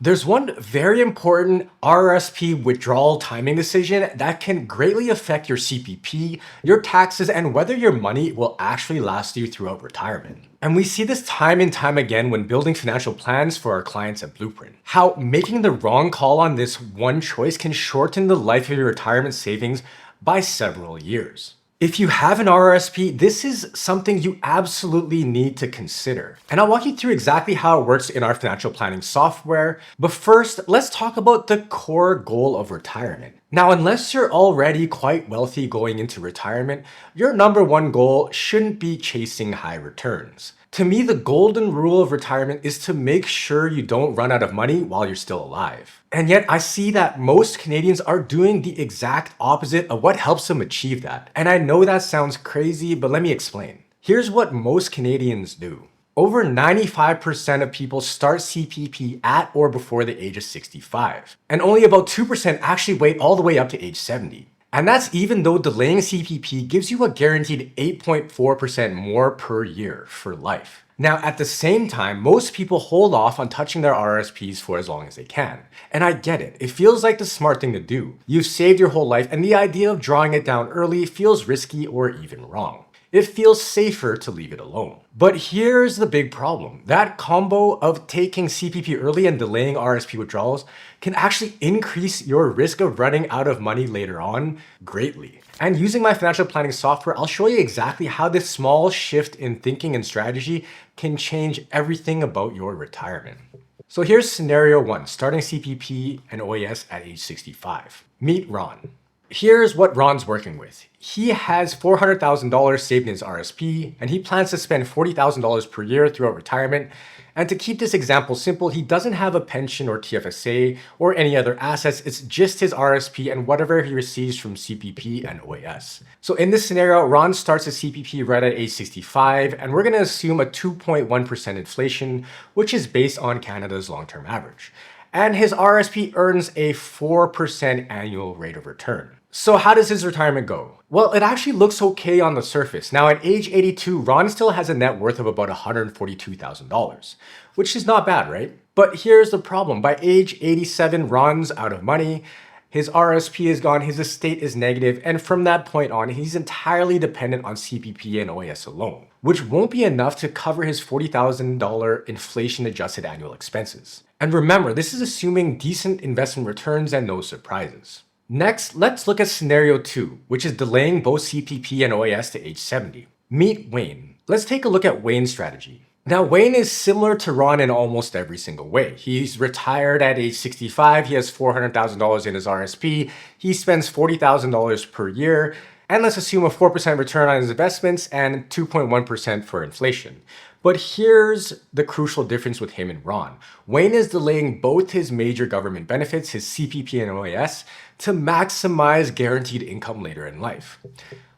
There's one very important RRSP withdrawal timing decision that can greatly affect your CPP, your taxes, and whether your money will actually last you throughout retirement. And we see this time and time again when building financial plans for our clients at Blueprint. How making the wrong call on this one choice can shorten the life of your retirement savings by several years. If you have an RRSP, this is something you absolutely need to consider. And I'll walk you through exactly how it works in our financial planning software. But first, let's talk about the core goal of retirement. Now, unless you're already quite wealthy going into retirement, your number one goal shouldn't be chasing high returns. To me, the golden rule of retirement is to make sure you don't run out of money while you're still alive. And yet I see that most Canadians are doing the exact opposite of what helps them achieve that. And I know that sounds crazy, but let me explain. Here's what most Canadians do. Over 95% of people start CPP at or before the age of 65. And only about 2% actually wait all the way up to age 70. And that's even though delaying CPP gives you a guaranteed 8.4% more per year for life. Now, at the same time, most people hold off on touching their RRSPs for as long as they can. And I get it. It feels like the smart thing to do. You've saved your whole life, and the idea of drawing it down early feels risky or even wrong. It feels safer to leave it alone. But here's the big problem. That combo of taking CPP early and delaying RSP withdrawals can actually increase your risk of running out of money later on greatly. And using my financial planning software, I'll show you exactly how this small shift in thinking and strategy can change everything about your retirement. So here's scenario one, starting CPP and OAS at age 65. Meet Ron. Here's what Ron's working with. He has $400,000 saved in his RSP, and he plans to spend $40,000 per year throughout retirement. And to keep this example simple, he doesn't have a pension or TFSA or any other assets. It's just his RSP and whatever he receives from CPP and OAS. So in this scenario, Ron starts his CPP right at age 65, and we're going to assume a 2.1% inflation, which is based on Canada's long-term average. And his RSP earns a 4% annual rate of return. So how does his retirement go? Well, it actually looks okay on the surface. Now at age 82, Ron still has a net worth of about $142,000, which is not bad, right? But here's the problem. By age 87, Ron's out of money. His RSP is gone, his estate is negative, and from that point on, he's entirely dependent on CPP and OAS alone, which won't be enough to cover his $40,000 inflation-adjusted annual expenses. And remember, this is assuming decent investment returns and no surprises. Next, let's look at scenario 2, which is delaying both CPP and OAS to age 70. Meet Wayne. Let's take a look at Wayne's strategy. Now, Wayne is similar to Ron in almost every single way. He's retired at age 65, he has $400,000 in his RSP, he spends $40,000 per year, and let's assume a 4% return on his investments and 2.1% for inflation. But here's the crucial difference with him and Ron. Wayne is delaying both his major government benefits, his CPP and OAS, to maximize guaranteed income later in life.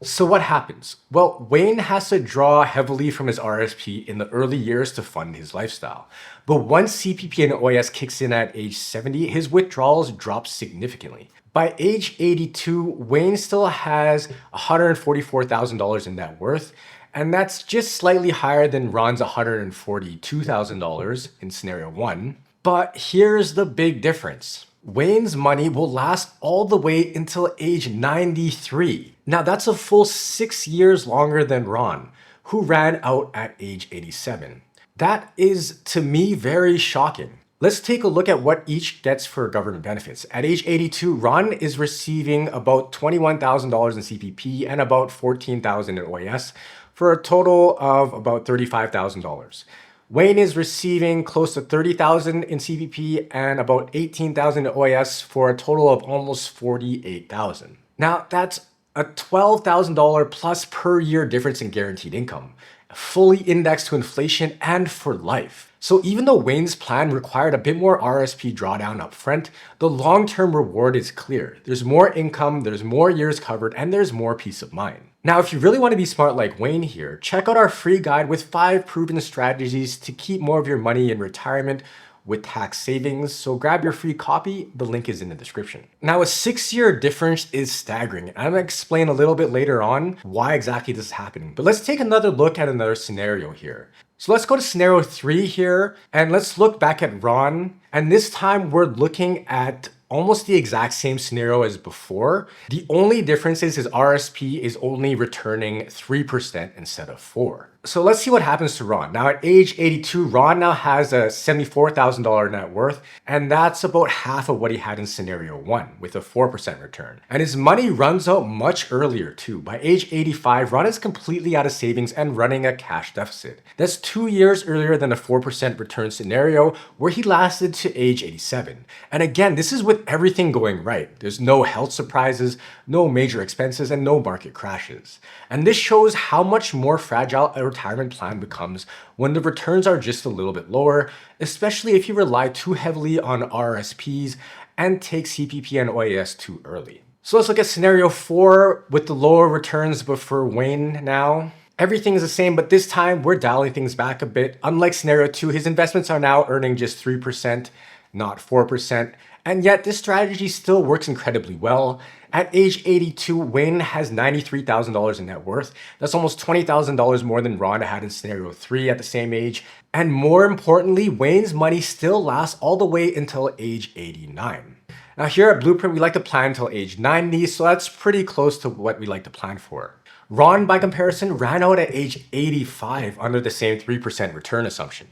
So what happens? Well, Wayne has to draw heavily from his RSP in the early years to fund his lifestyle. But once CPP and OAS kicks in at age 70, his withdrawals drop significantly. By age 82, Wayne still has $144,000 in net worth, and that's just slightly higher than Ron's $142,000 in scenario 1. But here's the big difference. Wayne's money will last all the way until age 93. Now that's a full 6 years longer than Ron, who ran out at age 87. That is, to me, very shocking. Let's take a look at what each gets for government benefits. At age 82, Ron is receiving about $21,000 in CPP and about $14,000 in OAS for a total of about $35,000. Wayne is receiving close to $30,000 in CPP and about $18,000 in OAS for a total of almost $48,000. Now that's a $12,000 plus per year difference in guaranteed income, fully indexed to inflation and for life. So even though Wayne's plan required a bit more RSP drawdown upfront, the long-term reward is clear. There's more income, there's more years covered, and there's more peace of mind. Now, if you really want to be smart like Wayne here, check out our free guide with 5 proven strategies to keep more of your money in retirement with tax savings. So grab your free copy, the link is in the description. Now, a 6-year difference is staggering. I'm gonna explain a little bit later on why exactly this is happening. But let's take another look at another scenario here. So let's go to scenario 3 here, and let's look back at Ron. And this time we're looking at almost the exact same scenario as before. The only difference is his RSP is only returning 3% instead of 4. So let's see what happens to Ron. Now at age 82, Ron now has a $74,000 net worth, and that's about half of what he had in scenario 1 with a 4% return. And his money runs out much earlier too. By age 85, Ron is completely out of savings and running a cash deficit. That's 2 years earlier than a 4% return scenario where he lasted to age 87. And again, this is with everything going right. There's no health surprises, no major expenses, and no market crashes. And this shows how much more fragile a retirement plan becomes when the returns are just a little bit lower, especially if you rely too heavily on RRSPs and take CPP and OAS too early. So let's look at scenario 4 with the lower returns, but for Wayne now. Everything is the same, but this time we're dialing things back a bit. Unlike scenario 2, his investments are now earning just 3%, not 4%. And yet this strategy still works incredibly well. At age 82, Wayne has $93,000 in net worth. That's almost $20,000 more than Ron had in scenario 3 at the same age. And more importantly, Wayne's money still lasts all the way until age 89. Now here at Blueprint, we like to plan until age 90, so that's pretty close to what we like to plan for. Ron, by comparison, ran out at age 85 under the same 3% return assumption.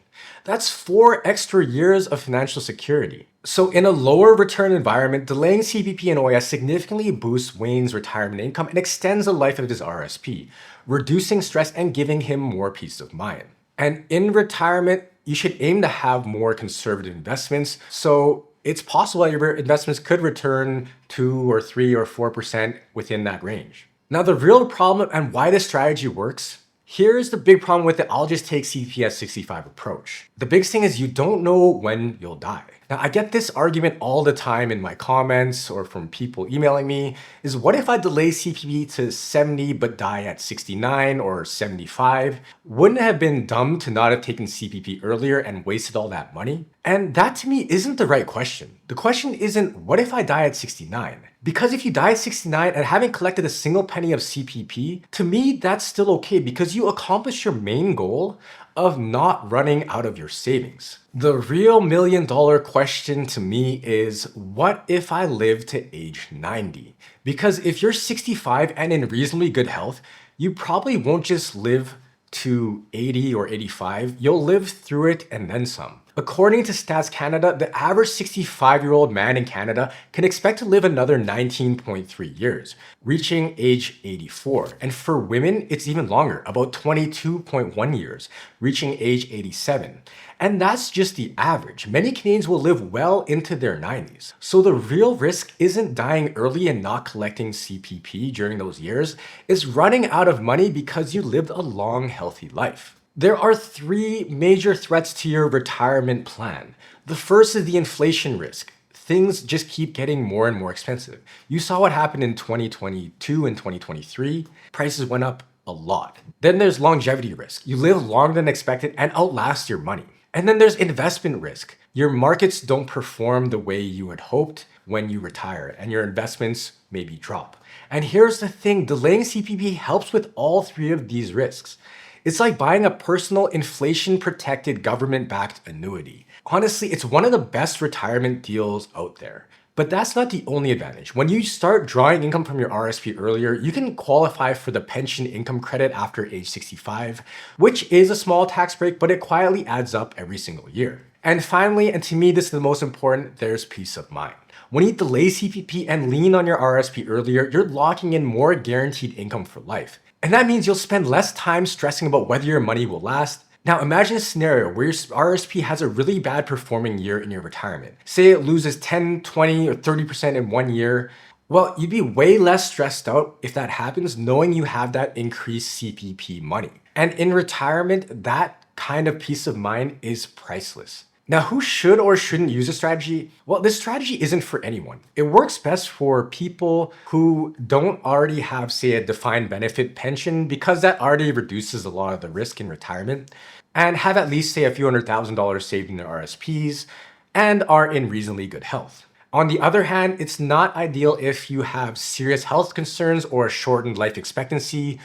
That's 4 extra years of financial security. So in a lower return environment, delaying CPP and OAS significantly boosts Wayne's retirement income and extends the life of his RSP, reducing stress and giving him more peace of mind. And in retirement, you should aim to have more conservative investments. So it's possible that your investments could return 2 or 3 or 4% within that range. Now, the real problem and why this strategy works, here's the big problem with the I'll just take CPP at 65 approach. The biggest thing is you don't know when you'll die. Now, I get this argument all the time in my comments or from people emailing me, is what if I delay CPP to 70 but die at 69 or 75? Wouldn't it have been dumb to not have taken CPP earlier and wasted all that money? And that to me isn't the right question. The question isn't, what if I die at 69? Because if you die at 69 and haven't collected a single penny of CPP, to me, that's still okay because you accomplished your main goal of not running out of your savings. The real $1,000,000 question to me is, what if I live to age 90? Because if you're 65 and in reasonably good health, you probably won't just live to 80 or 85, you'll live through it and then some. According to Stats Canada, the average 65-year-old man in Canada can expect to live another 19.3 years, reaching age 84. And for women, it's even longer, about 22.1 years, reaching age 87. And that's just the average. Many Canadians will live well into their 90s. So the real risk isn't dying early and not collecting CPP during those years, it's running out of money because you lived a long, healthy life. There are 3 major threats to your retirement plan. The first is the inflation risk. Things just keep getting more and more expensive. You saw what happened in 2022 and 2023. Prices went up a lot. Then there's longevity risk. You live longer than expected and outlast your money. And then there's investment risk. Your markets don't perform the way you had hoped when you retire, and your investments maybe drop. And here's the thing, delaying CPP helps with all 3 of these risks. It's like buying a personal inflation-protected government-backed annuity. Honestly, it's one of the best retirement deals out there. But that's not the only advantage. When you start drawing income from your RSP earlier, you can qualify for the pension income credit after age 65, which is a small tax break, but it quietly adds up every single year. And finally, and to me this is the most important, there's peace of mind. When you delay CPP and lean on your RSP earlier, you're locking in more guaranteed income for life. And that means you'll spend less time stressing about whether your money will last. Now imagine a scenario where your RSP has a really bad performing year in your retirement. Say it loses 10, 20, or 30% in 1 year. Well, you'd be way less stressed out if that happens, knowing you have that increased CPP money. And in retirement, that kind of peace of mind is priceless. Now, who should or shouldn't use a strategy? Well, this strategy isn't for anyone. It works best for people who don't already have, say, a defined benefit pension because that already reduces a lot of the risk in retirement, and have at least, say, a few $100,000 saved in their RSPs and are in reasonably good health. On the other hand, it's not ideal if you have serious health concerns or a shortened life expectancy,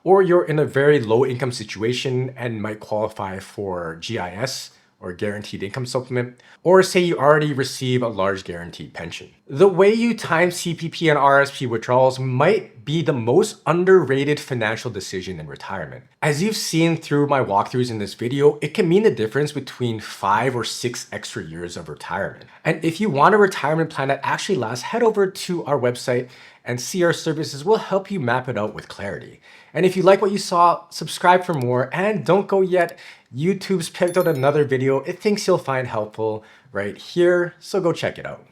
or you're in a very low income situation and might qualify for GIS or guaranteed income supplement, or say you already receive a large guaranteed pension. The way you time CPP and RSP withdrawals might be the most underrated financial decision in retirement. As you've seen through my walkthroughs in this video, it can mean the difference between 5 or 6 extra years of retirement. And if you want a retirement plan that actually lasts, head over to our website and see our services. Will help you map it out with clarity. And if you like what you saw, subscribe for more, and don't go yet. YouTube's picked out another video it thinks you'll find helpful right here, so go check it out.